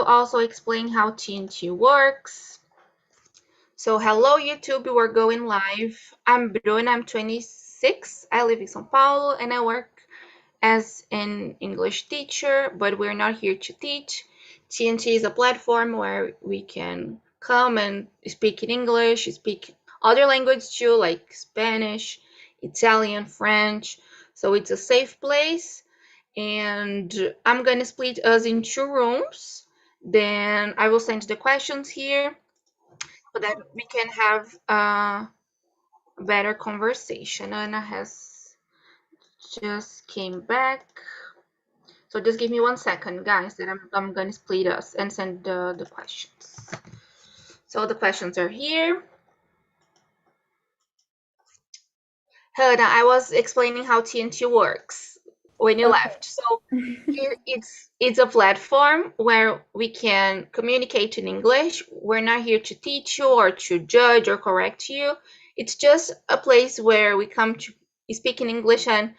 also explain how TNT works. So hello YouTube, we're going live. I'm Bruna, I'm 26. I live in São Paulo and I work as an English teacher, but we're not here to teach. TNT is a platform where we can come and speak in English, speak other languages too, like Spanish, Italian, French. So it's a safe place. And I'm gonna split us in two rooms. Then I will send the questions here so that we can have a better conversation. Anna has just came back. So just give me 1 second, guys, that I'm gonna split us and send the questions. So the questions are here. Hannah, I was explaining how TNT works when you left. So here it's a platform where we can communicate in English. We're not here to teach you or to judge or correct you. It's just a place where we come to speak in English and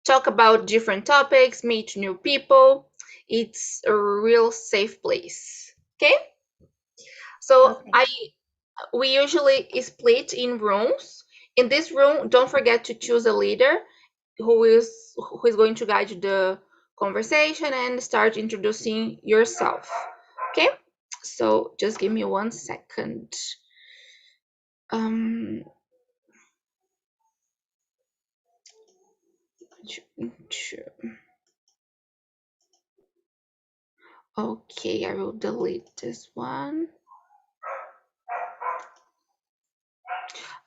talk about different topics, meet new people. It's a real safe place. Okay? So we usually split in rooms. In this room, don't forget to choose a leader who is going to guide the conversation and start introducing yourself. Okay? So just give me 1 second. Okay, I will delete this one.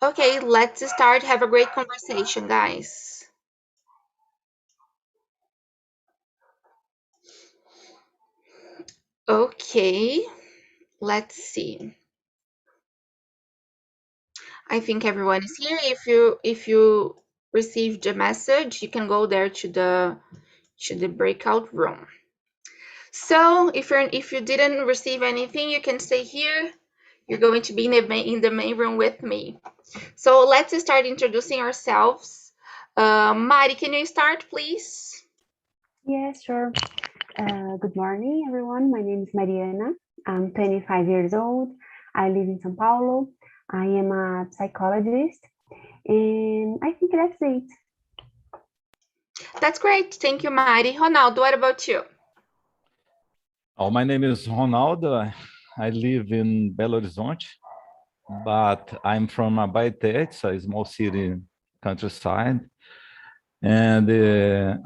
Okay, let's start. Have a great conversation, guys. Okay, let's see. I think everyone is here. If you received a message, you can go there to the breakout room. So if you didn't receive anything, you can stay here. You're going to be in the main room with me. So let's start introducing ourselves. Mari, can you start, please? Yes, sure. Good morning, everyone. My name is Mariana. I'm 25 years old. I live in São Paulo. I am a psychologist, and I think that's it. That's great. Thank you, Mari. Ronaldo, what about you? Oh, my name is Ronaldo. I live in Belo Horizonte, but I'm from Abaeté, it's a small city countryside. And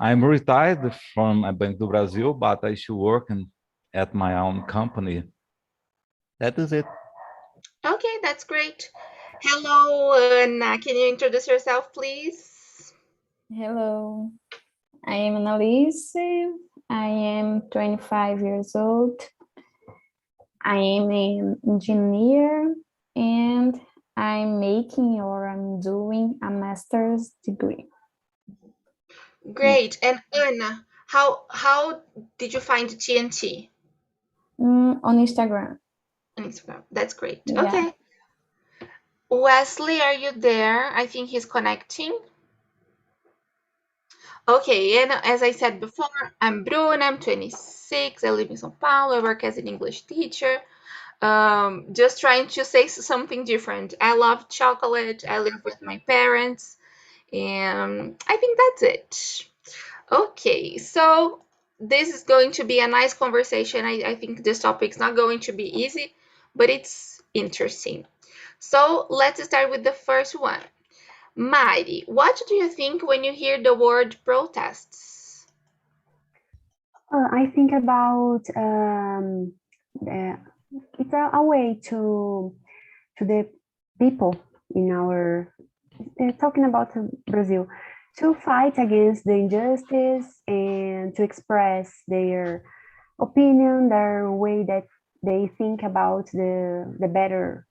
I'm retired from a Banco do Brasil, but I still work at my own company. That is it. Okay, that's great. Hello, Anna. Can you introduce yourself, please? Hello, I am Annalise. I am 25 years old. I am an engineer and I'm making or I'm doing a master's degree. Great. And Anna, how did you find TNT? On Instagram. On Instagram. That's great. Yeah. Okay. Wesley, are you there? I think he's connecting. Okay, and as I said before, I'm Bruna, I'm 26, I live in São Paulo, I work as an English teacher. Just trying to say something different. I love chocolate, I live with my parents, and I think that's it. Okay, so this is going to be a nice conversation. I think this topic is not going to be easy, but it's interesting. So let's start with the first one. Mari, what do you think when you hear the word protests? I think about it's a way to the people in our talking about Brazil to fight against the injustice and to express their opinion, their way that they think about the better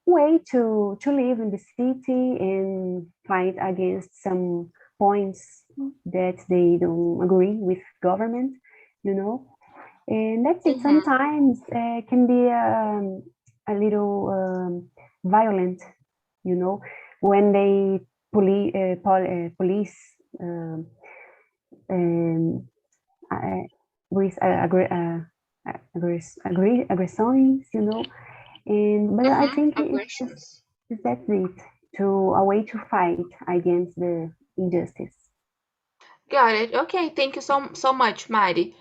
way to live in the city and fight against some points that they don't agree with government, and that's it. Sometimes can be a little violent, when they police aggressions, you know. But I think Aggressions. that's it, a way to fight against the injustice. Got it. Okay, thank you so much, Mari.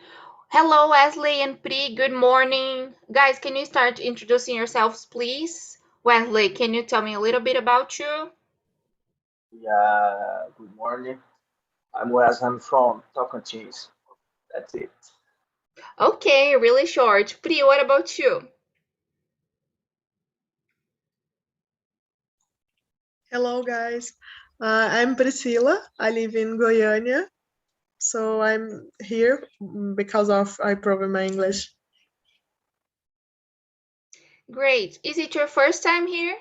Hello, Wesley and Pri. Good morning. Guys, can you start introducing yourselves, please? Wesley, can you tell me a little bit about you? Yeah, good morning. I'm Wes. I'm from TALKNTAK. That's it. Okay, really short. Pri, what about you? Hello, guys. I'm Priscila. I live in Goiânia. So I'm here because of I improve my English. Great. Is it your first time here?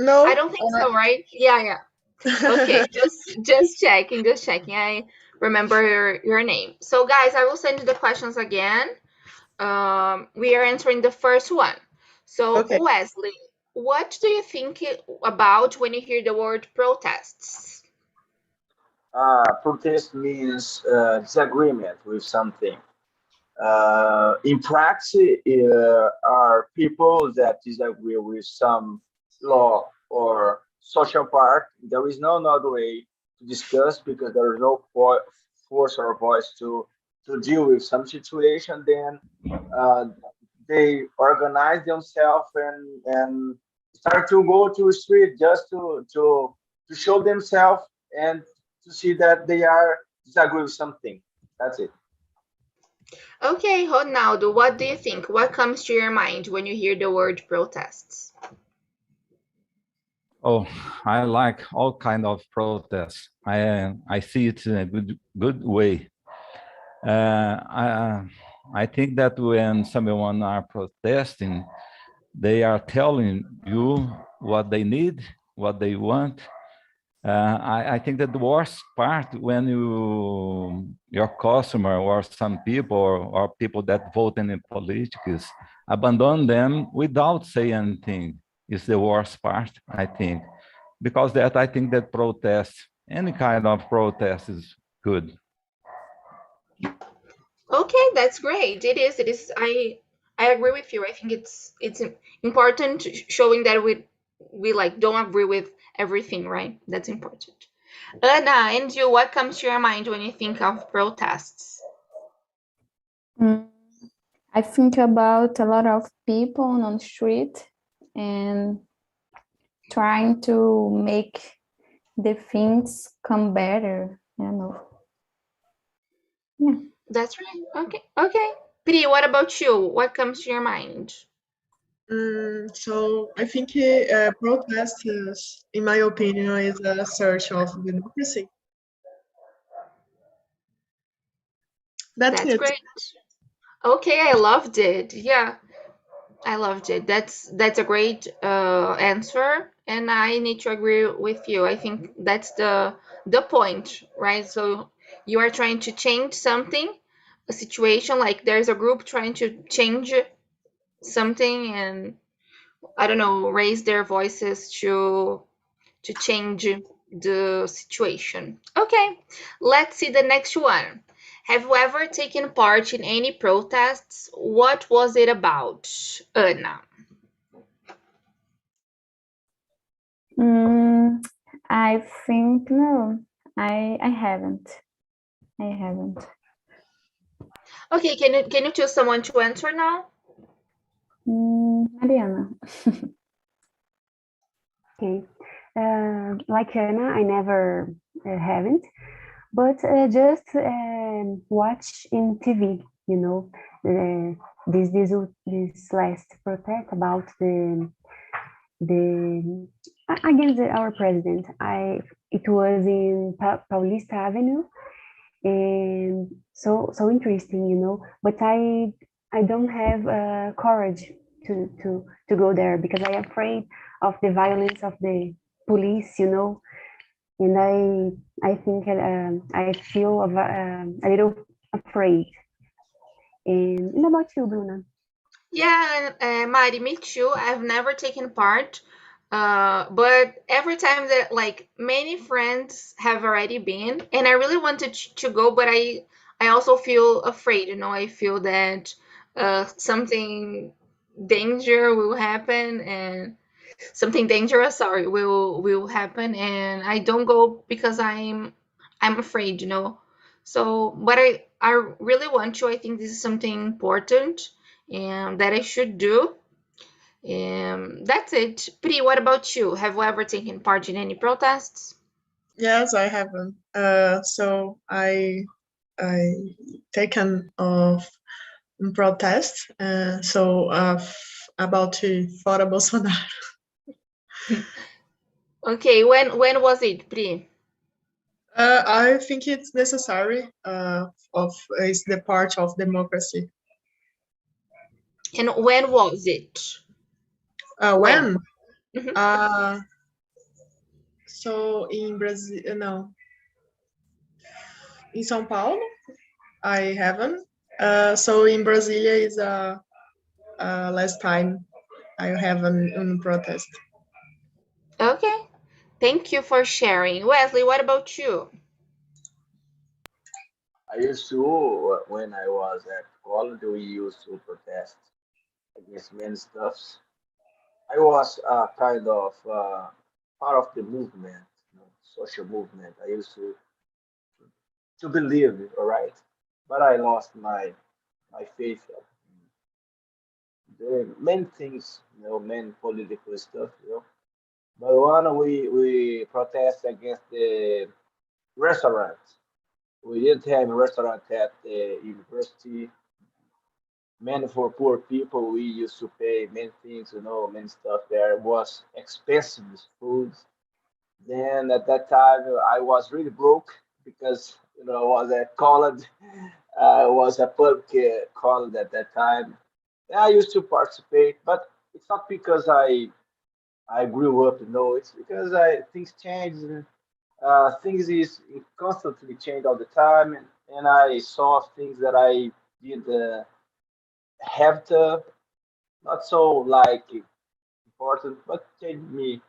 No, I don't think so, right? Yeah. Okay, just checking. I remember your name. So, guys, I will send you the questions again. We are answering the first one. So, Okay. Wesley, what do you think about when you hear the word protests? Protest means disagreement with something. In practice, are people that disagree with some law or social part. There is no other way to discuss because there is no force or voice to deal with some situation. Then uh, they organize themselves and start to go to the street just to show themselves and to see that they are disagree with something. That's it. Okay, Ronaldo, what do you think? What comes to your mind when you hear the word protests? Oh, I like all kind of protests. I see it in a good way. I think that when someone are protesting, they are telling you what they need, what they want. I think that the worst part when your customer or some people or people that vote in the politics abandon them without saying anything is the worst part, I think. Because that I think that protest, any kind of protest is good. Okay, that's great. It is. It is. I agree with you. I think it's important showing that we like don't agree with everything, right? That's important. Anna, and you, what comes to your mind when you think of protests? Mm, I think about a lot of people on the street and trying to make the things come better. I don't know. Yeah. That's right. Okay. Pri, what about you? What comes to your mind? So I think protest is, in my opinion, is a search of democracy. That's That's it. great. Okay, I loved it. Yeah, I loved it. That's a great answer, and I need to agree with you. I think that's the point, right? So you are trying to change something, a situation, like there's a group trying to change something, and I don't know, raise their voices to change the situation. Okay, let's see the next one. Have you ever taken part in any protests? What was it about, Anna? I think no, I haven't. I haven't. Okay, can you choose someone to answer now? Mariana. Okay. Like Anna, I never haven't, but just watch in TV, you know, this last protest about the against our president. It was in Paulista Avenue, and so interesting, you know. But I don't have courage to go there because I am afraid of the violence of the police, you know. And I think I feel a little afraid. And about you, Bruna? Yeah, Mari, me too. I've never taken part, but every time that like many friends have already been, and I really wanted to go, but I also feel afraid, you know. I feel that something danger will happen, and something dangerous, sorry, will happen, and I don't go because I'm afraid, you know. So, but I really want to. I think this is something important and that I should do. That's it. Pri, what about you? Have you ever taken part in any protests? Yes, I haven't. So I taken of protest. About to fora Bolsonaro. Okay, when was it, Pri? I think it's necessary. It's the part of democracy. And when was it? When? Mhm. So in Brazil, no, in São Paulo, I haven't. So in Brasilia is last time I have an protest. Okay, thank you for sharing. Wesley, what about you? I used to, when I was at college, we used to protest against many stuffs. I was kind of part of the movement, social movement. I used to believe it, all right, but I lost my faith. There are many things, many political stuff, But one, we protest against the restaurant. We didn't have a restaurant at the university. Many for poor people, we used to pay many things, many stuff. There was expensive food. Then at that time, I was really broke because I was at college. I was a public college at that time. And I used to participate, but it's not because I grew up. No, it's because I things change. Things is constantly change all the time, and I saw things that I did have to not so like important, but changed me.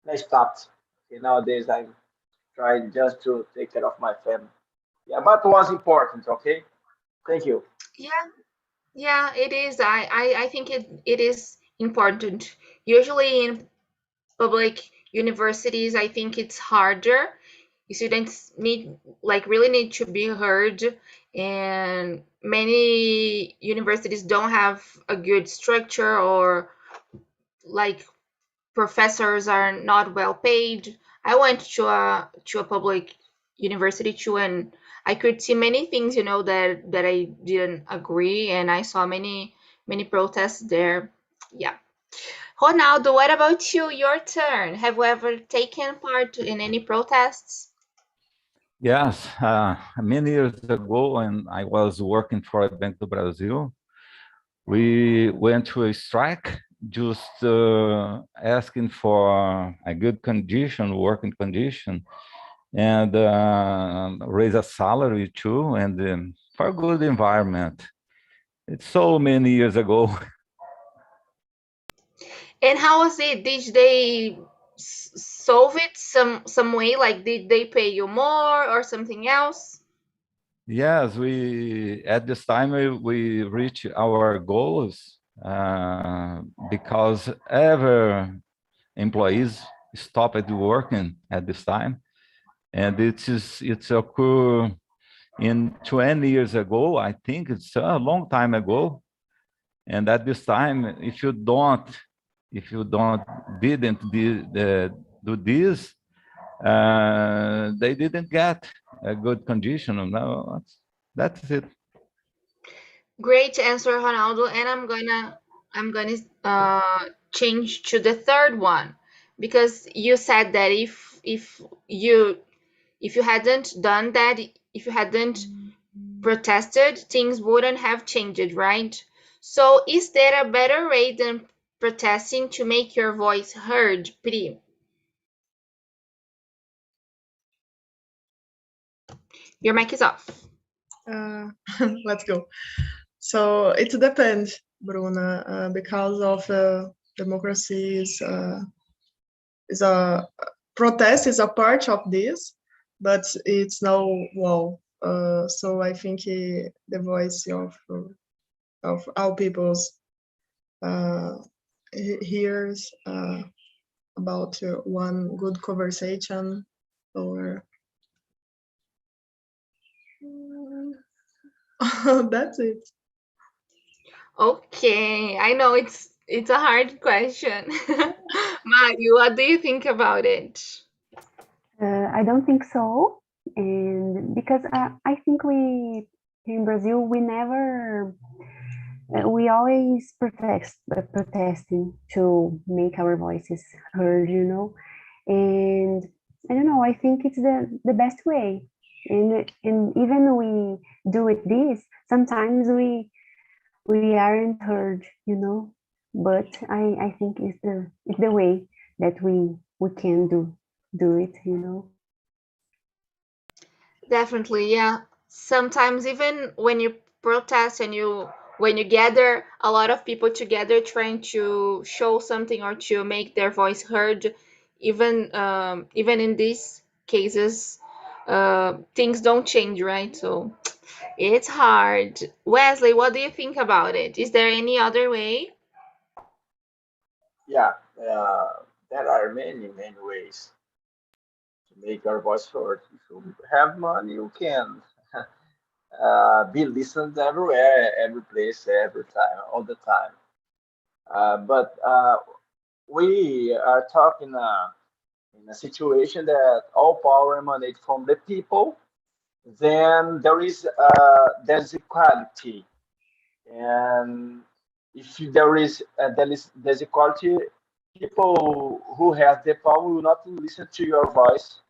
And I stopped. Okay, nowadays I'm trying just to take care of my family. Yeah, but was important. Okay, thank you. Yeah, yeah, it is. I think it is important. Usually in public universities, I think it's harder. Students need really need to be heard, and many universities don't have a good structure, or like professors are not well paid. I went to a public university too, and I could see many things, that I didn't agree, and I saw many protests there. Yeah. Ronaldo, what about you? Your turn. Have you ever taken part in any protests? Yes, many years ago, when I was working for Bank do Brasil, we went to a strike, just asking for a good condition, working condition, and raise a salary too, and for a good environment. It's so many years ago. And how was it? Did they solve it some way? Like, did they pay you more or something else? Yes, we at this time we reach our goals because ever employees stopped working at this time, and it's occur in 20 years ago. I think it's a long time ago, and at this time, if you don't didn't do this, they didn't get a good condition. No, that's it. Great answer, Ronaldo. And I'm gonna change to the third one, because you said that if you hadn't done that, if you hadn't protested, things wouldn't have changed, right? So is there a better way than protesting to make your voice heard, Pri? Your mic is off. Let's go. So it depends, Bruna, because of democracy is a protest is a part of this, but it's no So I think the voice of all people's hears about one good conversation, or that's it. Okay, I know it's a hard question. Mario, what do you think about it? I don't think so, and because I think we in Brazil we never we always protesting to make our voices heard, you know, and I don't know. I think it's the best way, and even we do it this sometimes we aren't heard, you know, but I think it's the way that we can do it, you know. Definitely, yeah. Sometimes even when you protest and when you gather a lot of people together trying to show something or to make their voice heard, even in these cases, things don't change, right? So it's hard. Wesley, what do you think about it? Is there any other way? Yeah, there are many ways to make our voice heard. If you have money, you can be listened everywhere, every place, every time, all the time. But we are talking in a situation that all power emanates from the people. Then there's equality, and if there's equality, people who have the power will not listen to your voice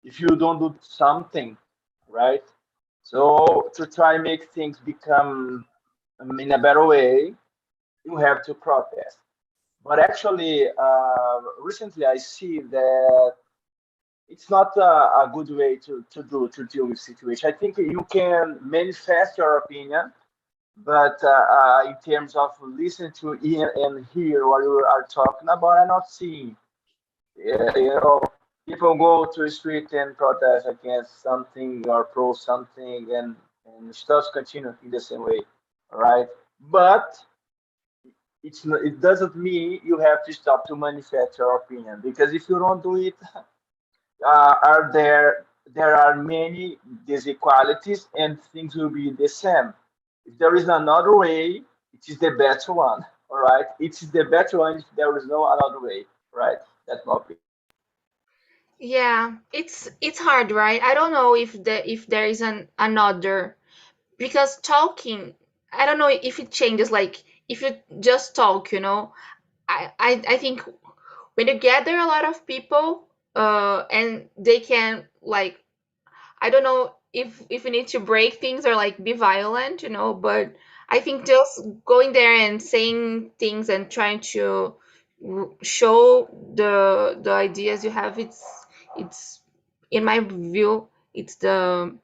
if you don't do something, right? So to try and make things become in a better way, you have to protest. But actually, recently I see that it's not a good way to deal with situation. I think you can manifest your opinion, but in terms of listen to and hear what you are talking about, I'm not seeing. You know, people go to the street and protest against something or pro something, and stuff continue in the same way, right? But it doesn't mean you have to stop to manifest your opinion, because if you don't do it, are there are many disequalities and things will be the same. If there is another way, it is the better one. All right, it is the better one if there is no another way. Right, that's my opinion. Yeah, it's hard, right? I don't know if there is another, because talking, I don't know if it changes, like if you just talk, you know. I think when you gather a lot of people, and they can, like, I don't know if you need to break things or like be violent, you know, but I think just going there and saying things and trying to show the ideas you have, it's in my view, it's the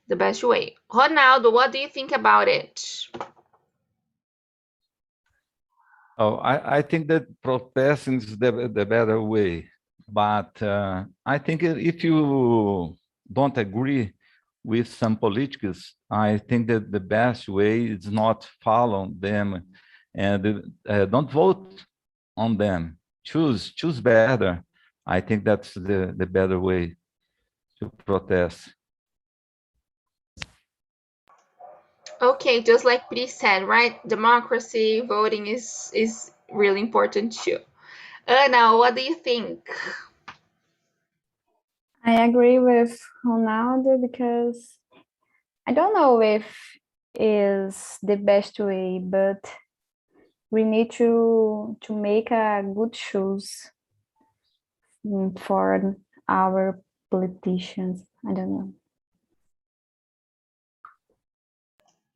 best way. Ronaldo, what do you think about it? Oh, I think that protesting is the better way. But I think if you don't agree with some politics, I think that the best way is not follow them and don't vote on them. Choose better. I think that's the better way to protest. Okay, just like Pri said, right? Democracy, voting is really important too. Now, what do you think? I agree with Ronaldo because I don't know if is the best way, but we need to make a good choice for our politicians. I don't know.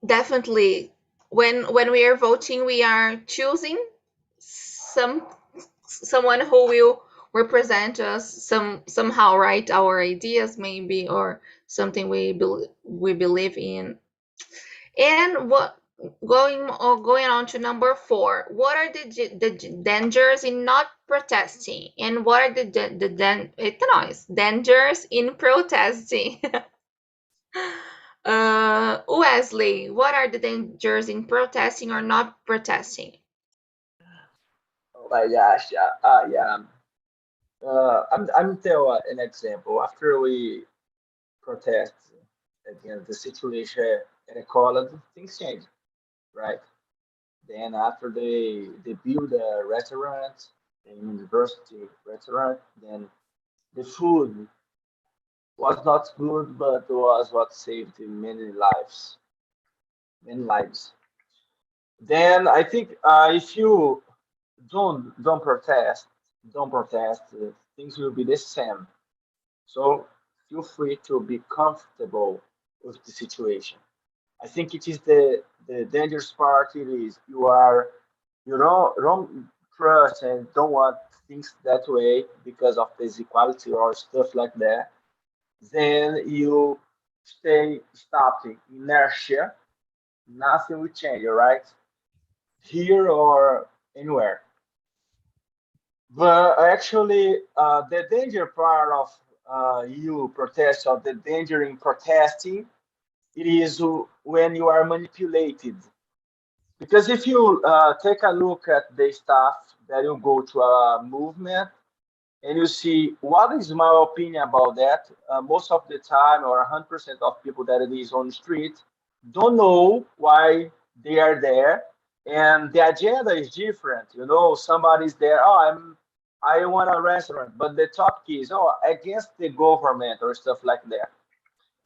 Definitely, when we are voting, we are choosing some someone who will represent us somehow, right? Our ideas maybe, or something we believe in. And what going on to number 4, what are the dangers in not protesting, and what are the dangers in protesting? Wesley, what are the dangers in protesting or not protesting? Oh my gosh, yeah. I'm tell an example. After we protest against the situation at college, things change, right? Then after they build a restaurant, a university restaurant, then the food was not good, but was what saved many lives, many lives. Then I think if you don't protest, don't protest, things will be the same. So feel free to be comfortable with the situation. I think it is the dangerous part. It is you don't trust and don't want things that way because of this equality or stuff like that. Then you stay stopped in inertia. Nothing will change, all right? Here or anywhere. But actually, the danger part of you protest, or the danger in protesting, it is when you are manipulated. Because if you take a look at the stuff that you go to a movement and you see what is my opinion about that, most of the time, or 100% of people that it is on the street don't know why they are there, and the agenda is different. Somebody's there. Oh, I want a restaurant, but the topic is against the government or stuff like that.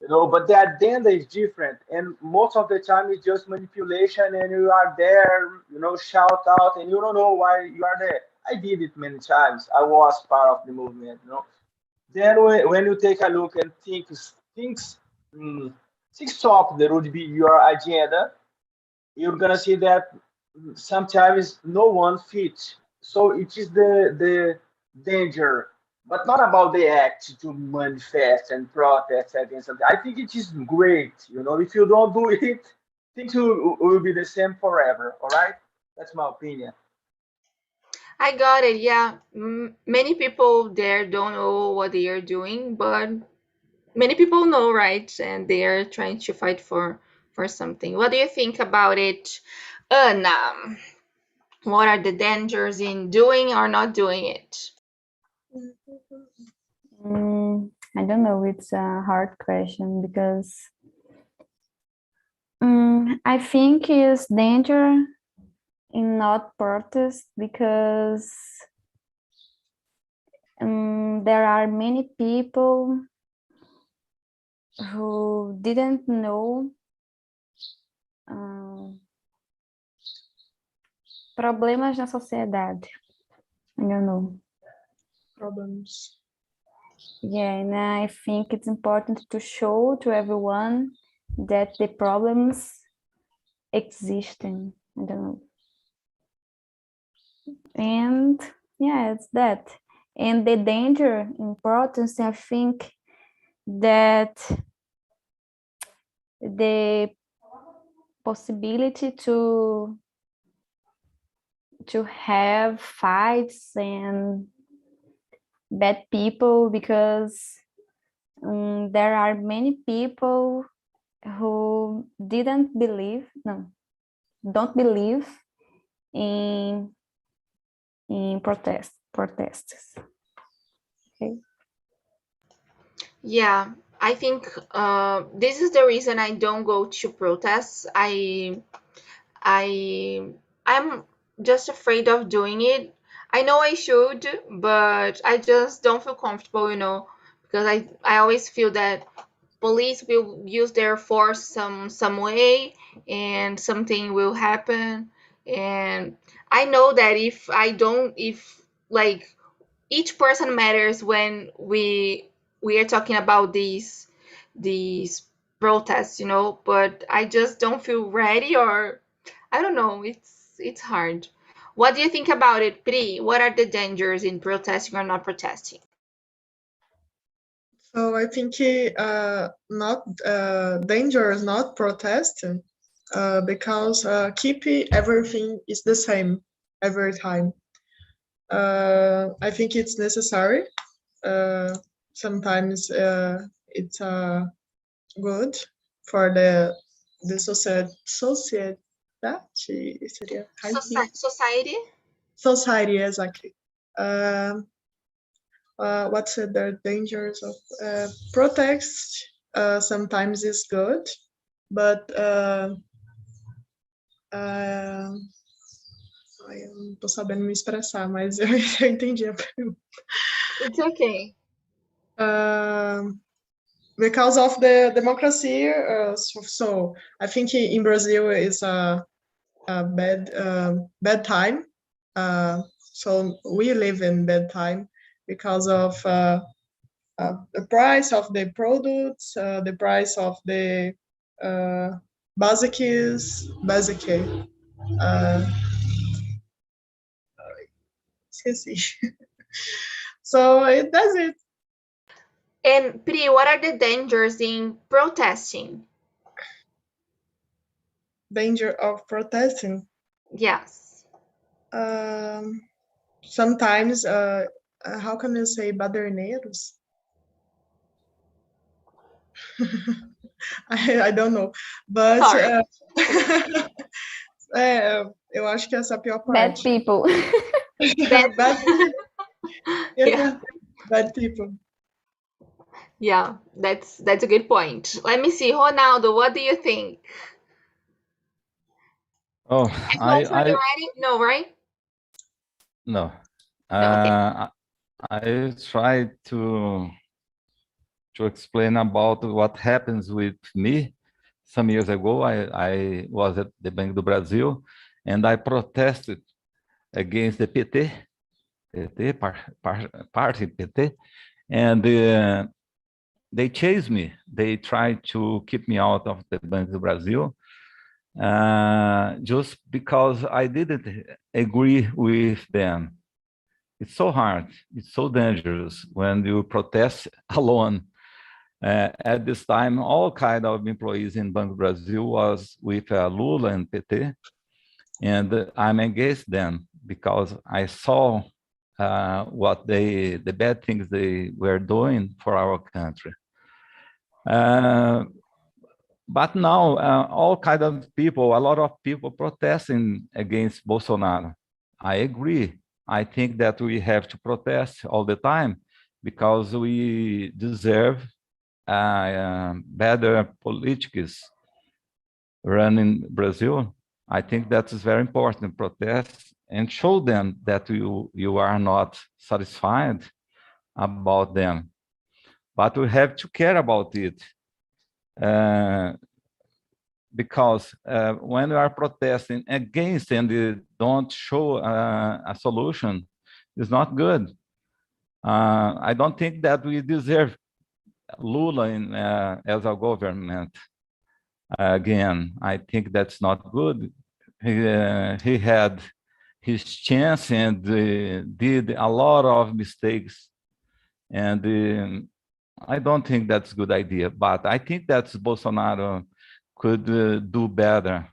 But the agenda is different, and most of the time it's just manipulation, and you are there, shout out, and you don't know why you are there. I did it many times. I was part of the movement. Then when you take a look and mm, things top that would be your agenda, you're gonna see that sometimes no one fits. So it is the danger, but not about the act to manifest and protest against something. I think it is great. If you don't do it, things will be the same forever. All right, that's my opinion. I got it. Yeah, many people there don't know what they are doing, but many people know, right? And they are trying to fight for something. What do you think about it, Anna? What are the dangers in doing or not doing it? I don't know. It's a hard question because I think it's danger in not protest because there are many people who didn't know problemas na sociedade. I don't know. Problems. Yeah, and I think it's important to show to everyone that the problems exist. I don't know. And yeah, it's that. And the danger in protest, I think that the possibility to have fights and bad people, because there are many people who don't believe in protests. Okay. Yeah, I think this is the reason I don't go to protests. I'm just afraid of doing it. I know I should, but I just don't feel comfortable, because I always feel that police will use their force some way and something will happen. And I know that if like each person matters when we are talking about these protests, but I just don't feel ready, or I don't know, it's hard. What do you think about it, Pri? What are the dangers in protesting or not protesting? So I think not danger is not protesting because keep everything is the same every time. I think it's necessary. Sometimes it's good, for the society. Seria Society. society, exactly. What's the dangers of protest? Sometimes is good, but eu não tô sabendo me expressar, mas eu entendi a pergunta. It's okay. Because of the democracy, so I think in Brazil is a bad time. So we live in bad time because of the price of the products, the price of the basic. Esqueci. So that's it. And Pri, what are the dangers in protesting? Danger of protesting. Yes. Sometimes, how can you say baderneiros? I don't know, but Sorry. Eu acho que essa é a pior Bad parte. people. Yeah. Bad people. Yeah, that's a good point. Let me see, Ronaldo, what do you think? Oh, Are you ready? No, right? no. Okay. I try to explain about what happens with me. Some years ago, I was at the Banco do Brasil, and I protested against the PT party PT, and they chased me. They tried to keep me out of the Banco do Brasil, just because I didn't agree with them. It's so hard. It's so dangerous when you protest alone. At this time, all kind of employees in Banco Brazil was with Lula and PT, and I'm against them because I saw what the bad things they were doing for our country. But now, all kind of people, a lot of people protesting against Bolsonaro. I agree. I think that we have to protest all the time because we deserve better politics running Brazil. I think that is very important, protest and show them that you are not satisfied about them. But we have to care about it. Because when we are protesting against and they don't show a solution, it's not good. I don't think that we deserve Lula as a government again. I think that's not good. He had his chance and did a lot of mistakes. And I don't think that's a good idea, but I think that Bolsonaro could do better,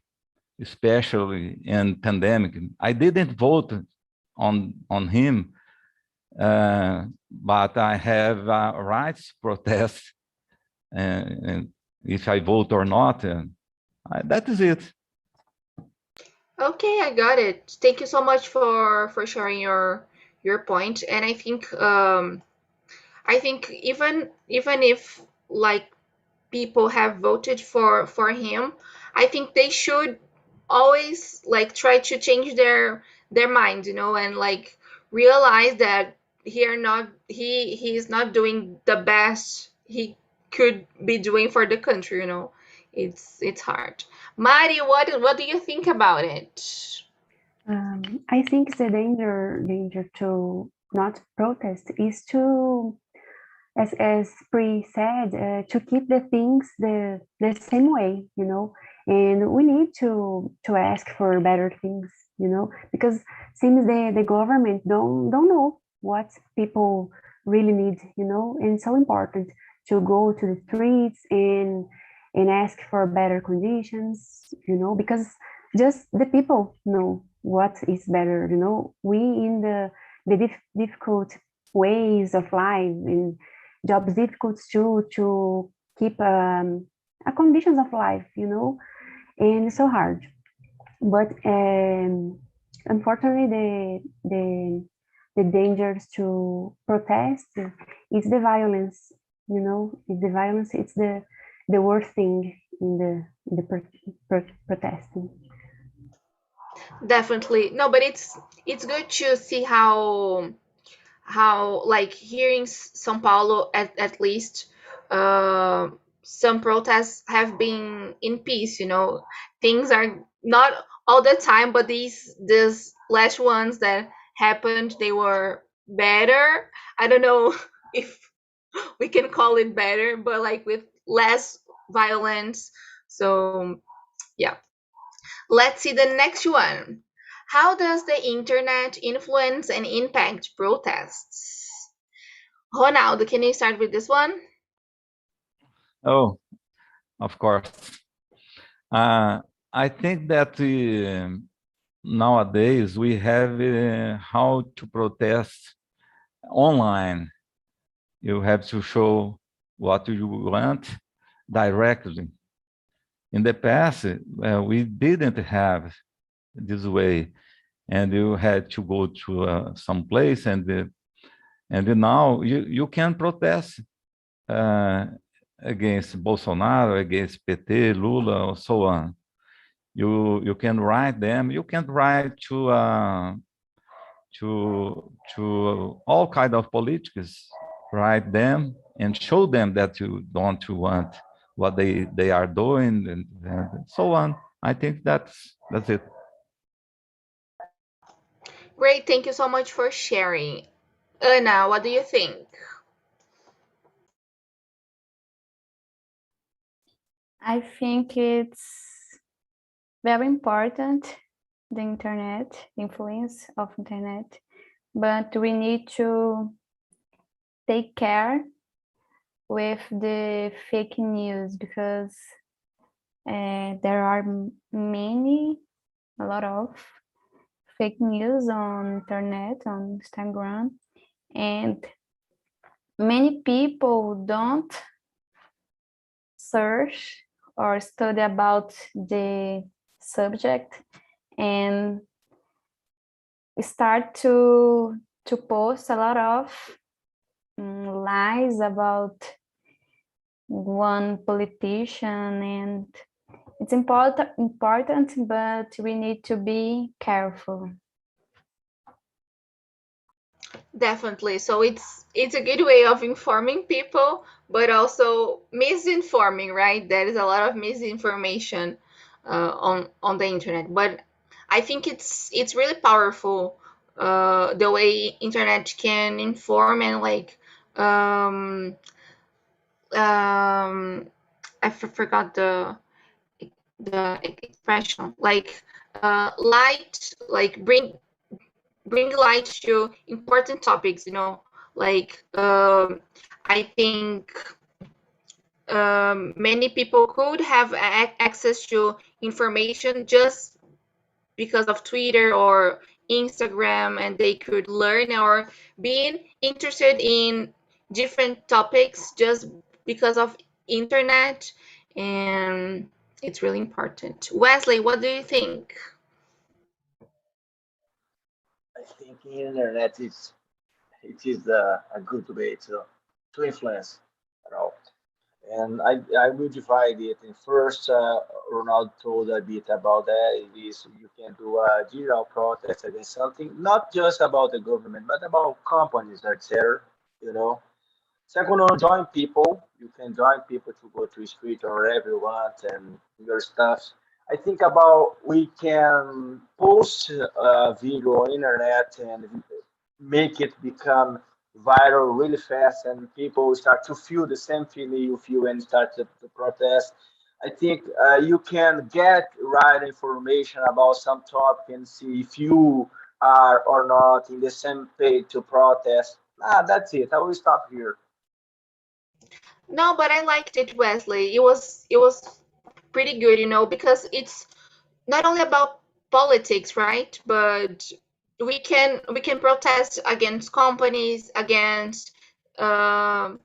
especially in pandemic. I didn't vote on him, but I have rights to protest, and if I vote or not, that is it. Okay, I got it. Thank you so much for sharing your point. And I think even if like people have voted for him, I think they should always like try to change their mind, and like realize that he is not doing the best he could be doing for the country. It's hard. Mari, what do you think about it? I think the danger to not protest is to, as Pri said, to keep the things the same way, and we need to ask for better things, because seems the government don't know what people really need, and it's so important to go to the streets and ask for better conditions, because just the people know what is better, we in the difficult ways of life and jobs difficult to keep conditions of life, and it's so hard. But unfortunately, the dangers to protest is the violence. It's the violence. It's the worst thing in the protesting. Definitely. No, but it's good to see how like here in São Paulo at least some protests have been in peace, things are not all the time, but these last ones that happened, they were better. I don't know if we can call it better, but like with less violence. So yeah, let's see the next one. How does the internet influence and impact protests? Ronaldo, can you start with this one? Oh, of course. I think that nowadays we have how to protest online. You have to show what you want directly. In the past, we didn't have this way, and you had to go to some place, and now you can protest against Bolsonaro, against PT, Lula, or so on. You can write them. You can write to all kind of politics. Write them and show them that you don't want what they are doing, and so on. I think that's it. Great, thank you so much for sharing. Anna, what do you think? I think it's very important, the internet, influence of internet, but we need to take care with the fake news, because there are a lot of fake news on internet, on Instagram, and many people don't search or study about the subject and start to post a lot of lies about one politician, and it's important, but we need to be careful. Definitely. So it's a good way of informing people, but also misinforming, right? There is a lot of misinformation on the internet. But I think it's really powerful the way internet can inform and like forgot the expression, like light, like bring light to important topics, like I think many people could have access to information just because of Twitter or Instagram, and they could learn or being interested in different topics just because of internet, and it's really important. Wesley, what do you think? I think internet is a good way to influence, you know. And I will divide it in first. Ronald told a bit about that. It is you can do a digital protest against something, not just about the government, but about companies, etc. You know. Second one, join people. You can join people to go to the street or wherever you want and your stuff. I think about we can post a video on internet and make it become viral really fast, and people start to feel the same feeling you feel and start to protest. I think you can get right information about some topic and see if you are or not in the same page to protest. That's it. I will stop here. No, but I liked it, Wesley. It was pretty good, because it's not only about politics, right? But we can protest against companies, against um,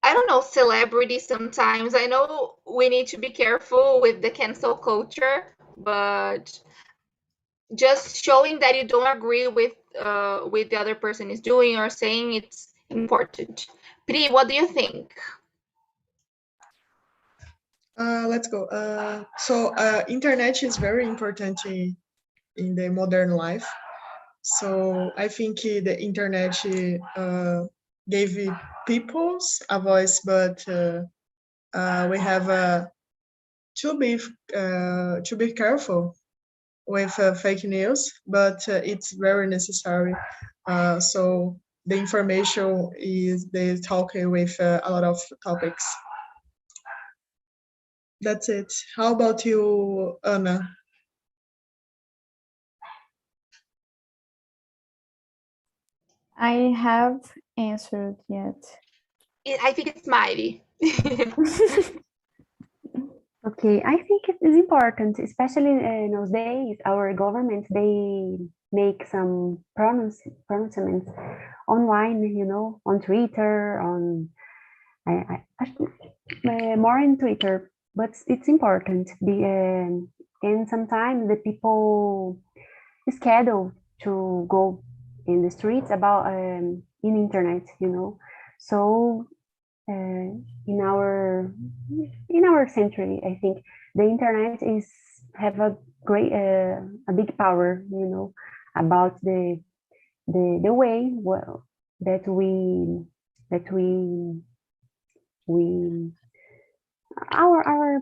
I don't know, celebrity sometimes. I know we need to be careful with the cancel culture, but just showing that you don't agree with the other person is doing or saying, it's important. Pri, what do you think? Let's go. Internet is very important in the modern life. So I think the internet gave peoples a voice, but we have to be careful with fake news. But it's very necessary. So the information is they talking with a lot of topics. That's it. How about you, Anna? I have answered yet. I think it's mighty. Okay, I think it is important, especially in those days, our government, they make some pronouncements online, on Twitter, more in Twitter, but it's important. And sometimes the people schedule to go in the streets about in internet, so in our century, I think the internet is have a great a big power, about the way that we our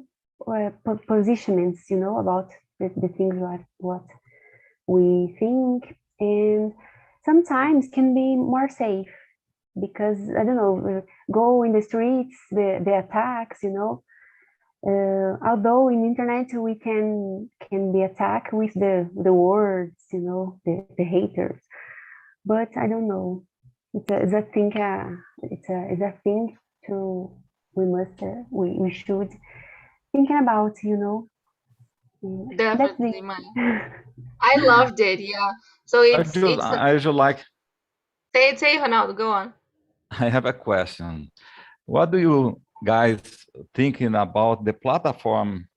positionings, about the things what we think, and sometimes can be more safe because I don't know, go in the streets, the attacks, although in internet we can be attacked with the words, the haters, but I don't know. It's a thing. It's a thing to we should thinking about. That's Definitely, it. man. I loved it. Yeah. So it's I do like. say Ronaldo, go on. I have a question. What do you guys thinking about the platform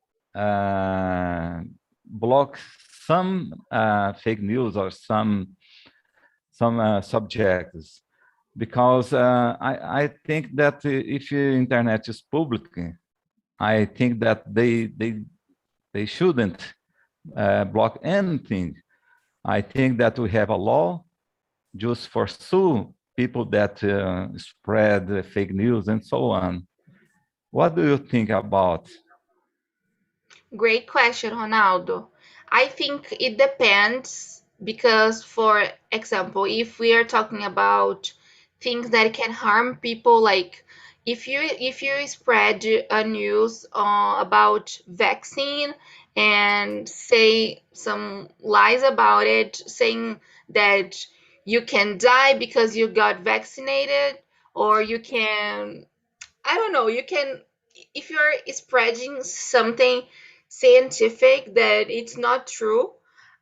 block some fake news or some subjects? Because I think that if the internet is public, I think that they shouldn't block anything. I think that we have a law just for sue people that spread fake news and so on. What do you think about? Great question, Ronaldo. I think it depends because, for example, if we are talking about things that can harm people, like if you spread a news about vaccine and say some lies about it, saying that you can die because you got vaccinated, or you can, I don't know, you can, if you're spreading something scientific that it's not true,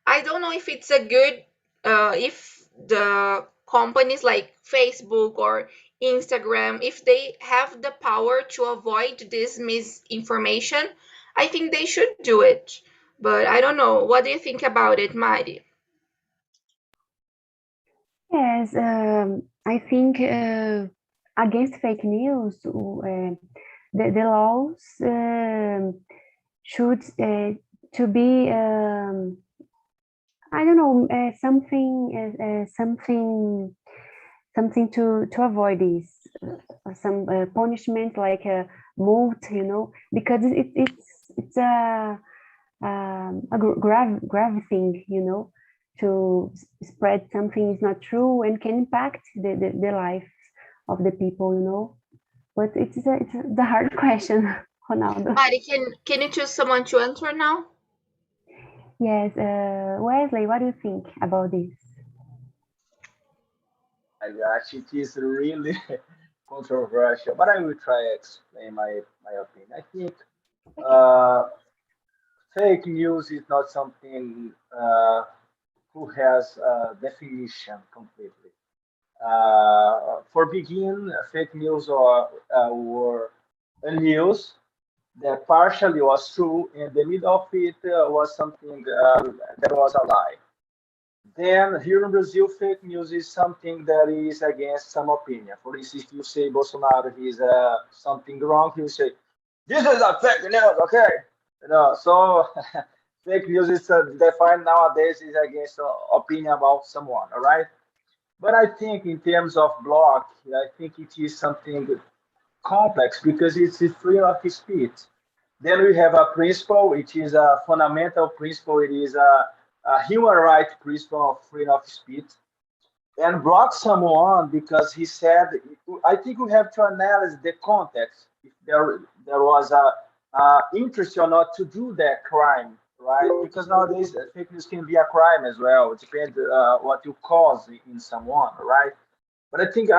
I don't know if it's a good, if the companies like Facebook or Instagram, if they have the power to avoid this misinformation, I think they should do it. But I don't know. What do you think about it, Mari? Yes, I think against fake news, the laws should to be I don't know, something to avoid this, some punishment like a multa, because it's a grave thing, to spread something is not true and can impact the life of the people, But it's the hard question, Ronaldo. Mari, can you choose someone to answer now? Yes, Wesley, what do you think about this? I actually it is really controversial, but I will try to explain my opinion. I think uh, fake news is not something who has a definition completely. For begin, fake news were a news that partially was true, and the middle of it was something that was a lie. Then here in Brazil, fake news is something that is against some opinion. For instance, if you say Bolsonaro is something wrong, you say this is a fake news, okay? So fake news is defined nowadays is against opinion about someone, all right? But I think in terms of blog, I think it is something complex because it's the freedom of speech. Then we have a principle, which is a fundamental principle. It is a human right principle of freedom of speech. And block someone because he said, I think we have to analyze the context. If there was a interest or not to do that crime, right? Because nowadays fake news can be a crime as well. It depends what you cause in someone, right? But I think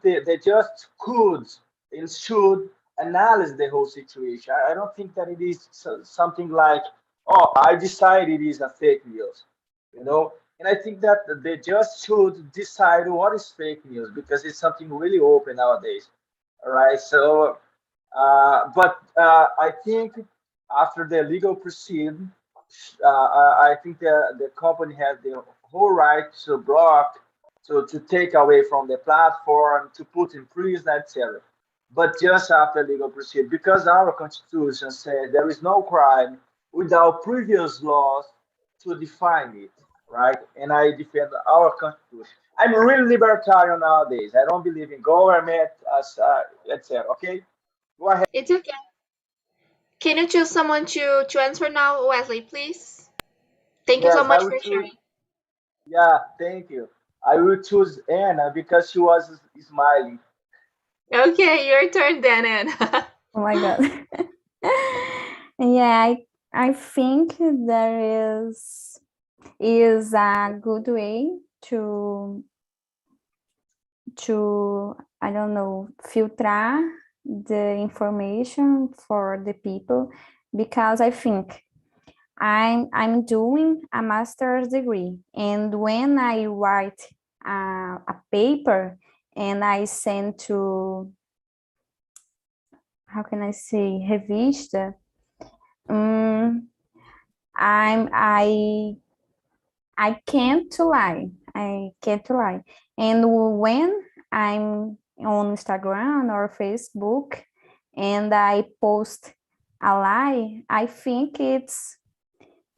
they just could and should analyze the whole situation. I don't think that it is something like, oh, I decided it is a fake news, you know. And I think that they just should decide what is fake news because it's something really open nowadays. All right. So, I think after the legal proceed, I think the company has the whole right to block, to take away from the platform, to put in prison, etc. But just after legal proceed, because our constitution says there is no crime without previous laws to define it, right? And I defend our constitution. I'm really libertarian nowadays. I don't believe in government, as etc. Okay, go ahead. It's okay. Can you choose someone to answer now, Wesley, please? Thank you so Yes, I much will for choose. sharing. Yeah, thank you. I will choose Anna because she was smiling. Okay, your turn then, Anne. Oh my God. Yeah, I think there is a good way to I don't know, filter the information for the people, because I think I'm doing a master's degree, and when I write a paper and I send to, how can I say, revista, I can't lie. I can't lie. And when I'm on Instagram or Facebook and I post a lie, I think it's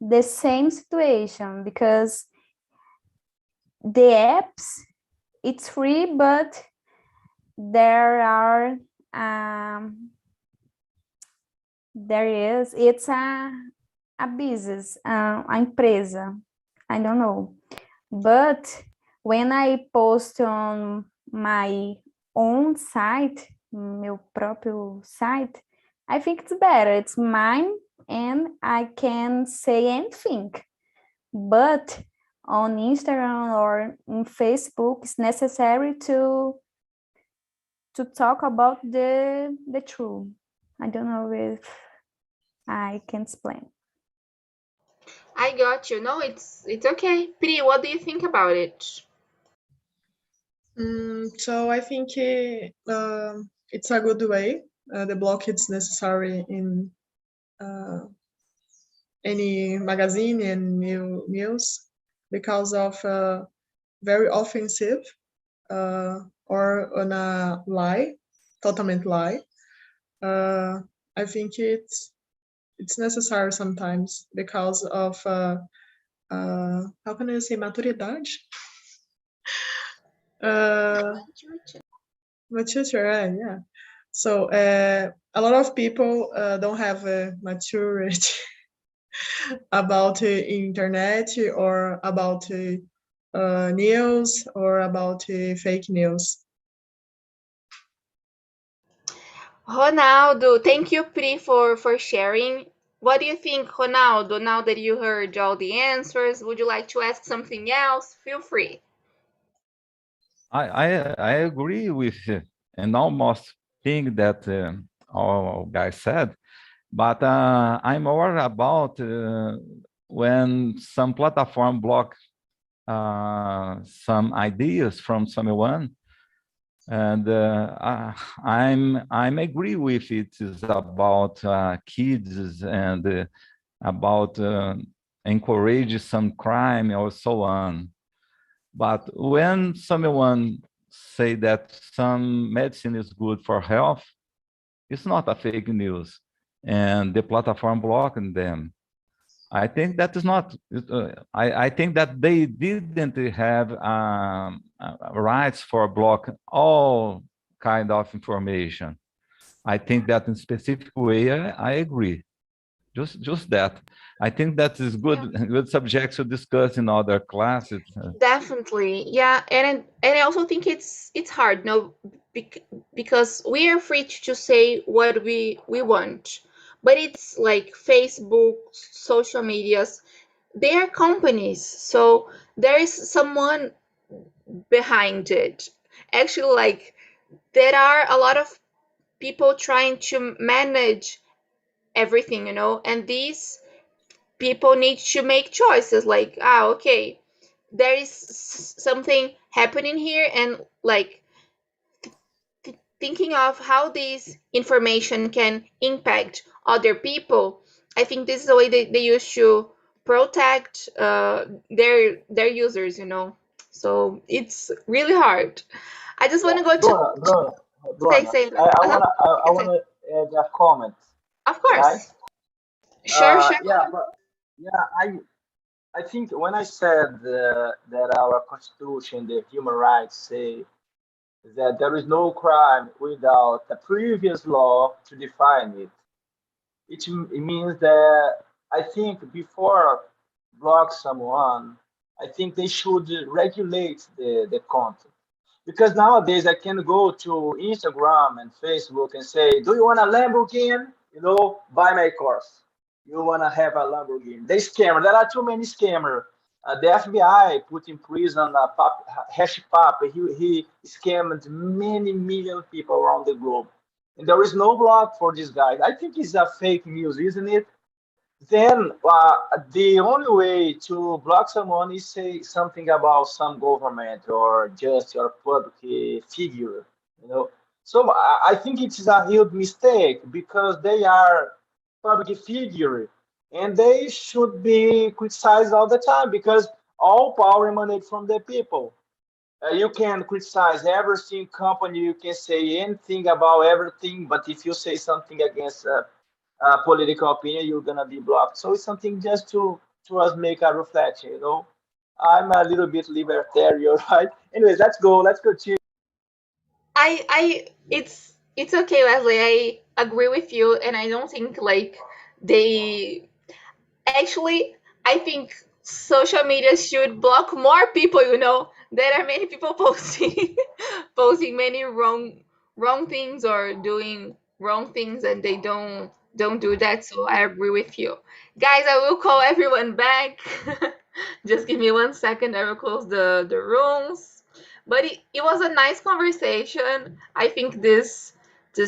the same situation, because the apps, it's free, but there are it's a business, a empresa, I don't know. But when I post on my own site, meu próprio site, I think it's better. It's mine and I can say anything. But on Instagram or in Facebook, it's necessary to talk about the truth. I don't know if I can explain. I got you. No, it's okay. Pri, what do you think about it? So I think it's a good way. The block is necessary in any magazine and news because of very offensive or on a lie, totalmente lie. I think it's necessary sometimes because of how can I say, maturidade? Maturity, yeah. So a lot of people don't have maturity about internet or about news or about fake news. Ronaldo, thank you, Pri, for sharing. What do you think, Ronaldo, now that you heard all the answers? Would you like to ask something else? Feel free. I agree with and almost think that all guys said, but I'm more about when some platform block some ideas from someone, and I'm agree with it is about kids and about encourage some crime or so on. But when someone say that some medicine is good for health, it's not a fake news, and the platform blocking them. I think that is not. I think that they didn't have rights for block all kind of information. I think that in specific way, I agree. Just that. I think that is good. Good subjects to discuss in other classes. Definitely, yeah, and I also think it's hard, no, because we are free to say what we want, but it's like Facebook, social medias, they are companies, so there is someone behind it. Actually, like there are a lot of people trying to manage everything, and these people need to make choices. Like, okay, there is something happening here, and like thinking of how this information can impact other people. I think this is the way they used to protect their users, so it's really hard. I just want Yeah, to go to Bruna, say that. I You can say. wanna add a comment. Of Can I? course. Sure, sure. Yeah, but yeah, I think when I said that our constitution, the human rights say that there is no crime without a previous law to define it, it means that I think before block someone, I think they should regulate the content. Because nowadays I can go to Instagram and Facebook and say, "Do you want a Lamborghini? Buy my course. You want to have a Lamborghini?" They scammer. There are too many scammers. The FBI put in prison Hash Pap. He scammed many million people around the globe, and there is no block for this guy. I think it's a fake news, isn't it? Then the only way to block someone is say something about some government or just your public figure, you know. So I think it is a huge mistake because they are public figure and they should be criticized all the time because all power emanates from the people. You can criticize everything company, you can say anything about everything, but if you say something against political opinion, you're gonna be blocked. So it's something just to us make a reflection. I'm a little bit libertarian, right? Anyways, let's go. Let's continue. It's okay, Leslie. I agree with you, and I don't think like they actually. I think social media should block more people. There are many people posting posting many wrong things or doing wrong things, and they don't do that. So I agree with you, guys. I will call everyone back. Just give me 1 second. I will close the rooms. But it was a nice conversation. I think this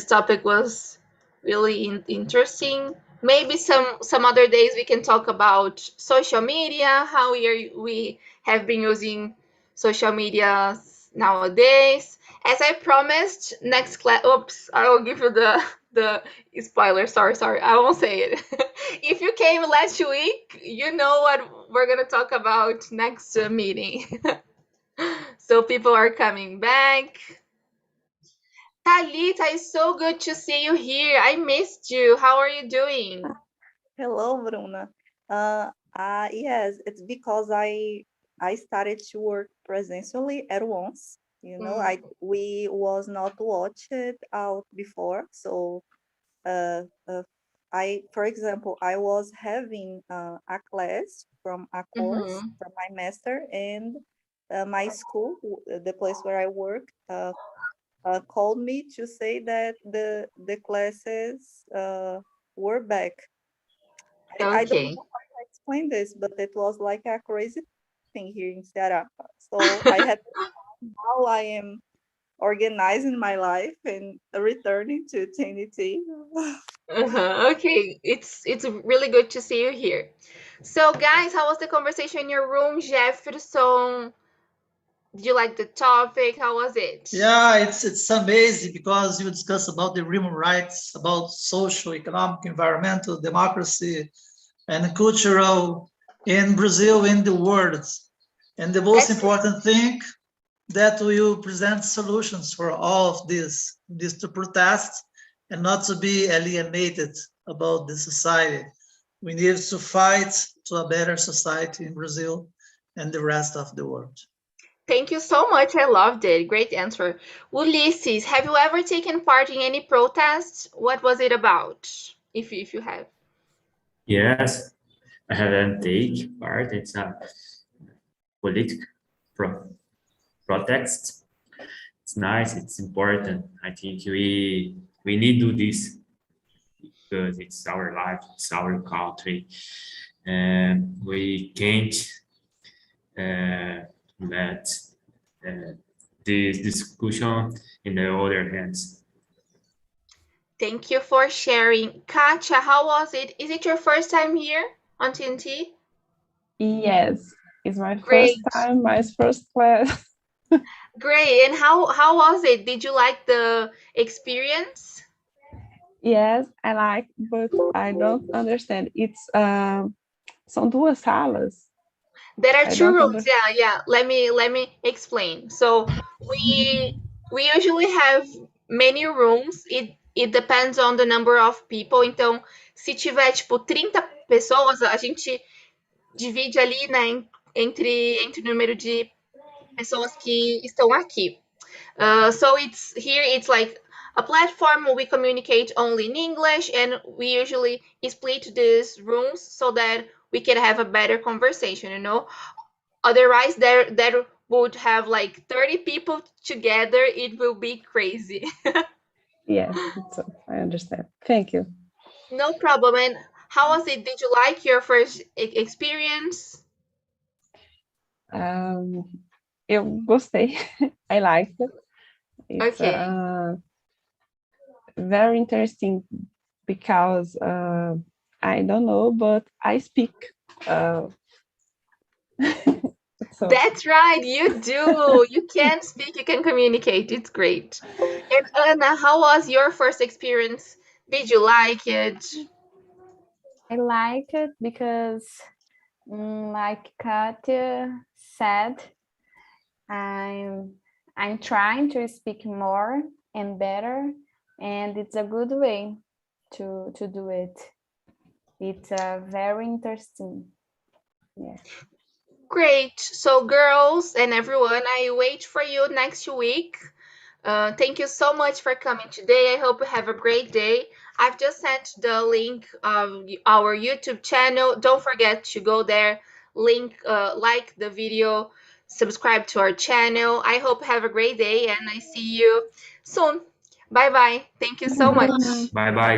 topic was really interesting. Maybe some other days we can talk about social media, how we have been using social media nowadays. As I promised, next class. Oops, I will give you the spoiler. Sorry, I won't say it. If you came last week, you know what we're gonna talk about next meeting. So people are coming back. Talita, it's so good to see you here. I missed you. How are you doing? Hello, Bruna. Yes, it's because I started to work presentially at once. We was not watched out before. So, for example, I was having a class from a course from my master, and my school, the place where I work, called me to say that the classes were back. I don't Okay. know how to explain this, but it was like a crazy thing here in Ceará. So I had how I am organizing my life and returning to TNT. Okay, it's really good to see you here. So, guys, how was the conversation in your room? Jefferson, did you like the topic? How was it? Yeah, it's amazing because you discuss about the human rights, about social, economic, environmental, democracy, and cultural in Brazil, in the world. And the most important thing that we will present solutions for all of this to protest and not to be alienated about the society. We need to fight to a better society in Brazil and the rest of the world. Thank you so much. I loved it. Great answer. Ulysses, have you ever taken part in any protests? What was it about? If you have. Yes, I haven't taken part. It's a political protest. It's nice. It's important. I think we need to do this because it's our life, it's our country, and we can't let this discussion in the other hands. Thank you for sharing. Katya, how was it? Is it your first time here on TNT? Yes, it's my Great. first time, my first class. Great. And how was it? Did you like the experience? Yes, I like, but I don't understand. It's são duas salas. There are I two don't rooms. Yeah. Let me explain. So we usually have many rooms. It depends on the number of people. Então, se tiver tipo 30 pessoas, a gente divide ali, né, entre o número de pessoas que estão aqui. So it's like a platform where we communicate only in English, and we usually split these rooms so that we can have a better conversation, you know. Otherwise, there would have like 30 people together. It will be crazy. Yes, I understand. Thank you. No problem. And how was it? Did you like your first experience? Eu gostei. I liked it. It's Okay. very interesting because I don't know, but I speak. So. That's right, you do. You can speak, you can communicate. It's great. And Anna, how was your first experience? Did you like it? I like it because, like Katya said, I'm trying to speak more and better, and it's a good way to do it. It's very interesting. Yeah. Great. So, girls and everyone, I wait for you next week. Thank you so much for coming today. I hope you have a great day. I've just sent the link of our YouTube channel. Don't forget to go there, like the video, subscribe to our channel. I hope you have a great day, and I see you soon. Bye bye. Thank you so much. Bye bye.